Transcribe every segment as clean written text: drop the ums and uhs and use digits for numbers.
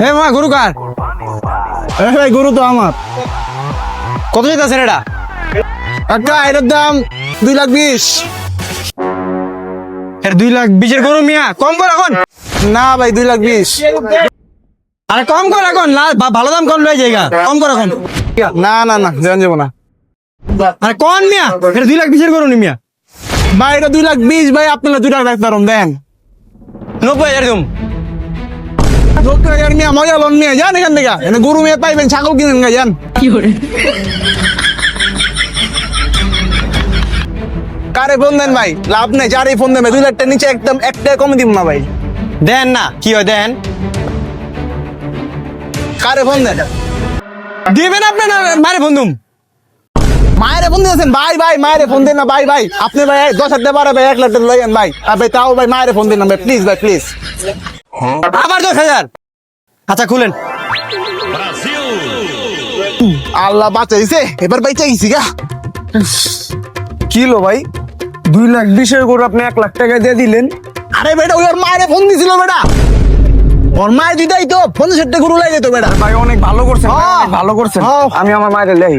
হে মা গরু কার? ভাই গরু তো আমার। কত যেতেছেন এটা? কাকা এটার দাম 2,20,000। এর 2,20,000 গরু মিয়া, কম কর এখন। না ভাই 2,20,000। আরে কম কর এখন, ভালো দাম কম লয়ে জায়গা, কম কর এখন। না না না জান যাবো না আরে কোন মিয়া, এটা 2,20,000 গরু নি মিয়া। ভাই, এটা 2,20,000 ভাই। আপনারা 2 টাকা রাখতে পারুন দেন। 90,000 দিম। মিয়া মজা লোন নিয়ে যান এখান থেকে। এনে গরু মেয়ে পাইবেন, ছাগল কিনেন গা যান। কারে ফোন দেন ভাই, লাভ নেই। যারে ফোন দেবে 2 লাখ টাকার নিচে একদম একটা কমে দিব না ভাই। দেন না, কি হয় দেন। কারে ফোন দেন? দিবেন আপনি না মারে বন্ধুম। মায়ের ফোন দিয়েছেন ভাই। ভাই মায়ের ফোন দেন না ভাই। ভাই আপনি ভাই 10,000 টাকা ভাই 1 লাখ টাকা লইয়েন ভাই। আর ভাই তাও ভাই মায়ের ফোন দিন না ভাই, প্লিজ ভাই প্লিজ। আবার 10,000। আচ্ছা খুলেন। আল্লাহ বাঁচাইছে, এবার বাইচা গেছি গা। কি লো ভাই, 2,20,000 গরু আপনি 1 লাখ টাকা দিয়ে দিলেন। আরে বেটা ওই ওর মায়ের ফোন দিছিল বেটা। ওর মায়ের দিদাই তো 50 টাকা গরু লাগে তো বেটা। ভাই অনেক ভালো করছেন, ভাই, হ্যাঁ। অনেক ভালো করছেন। হ্যাঁ। আমি আমার মায়ের লেই।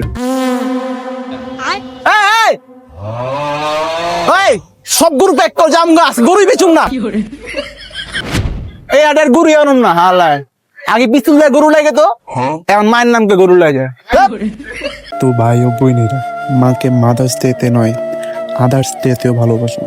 এই সব গরু প্যাক কর, জাম গাছ গরুই বেচুম না। এই আডার গরু আনুন না হালায়। আগে পিছন দিয়ে গরু লাগে তো, এখন মায়ের নামকে গরু লাগে। তো ভাই ও বোনেরা, মাকে মাদার্স ডেতে নয় আদার্স ডেতেও ভালোবাসুন।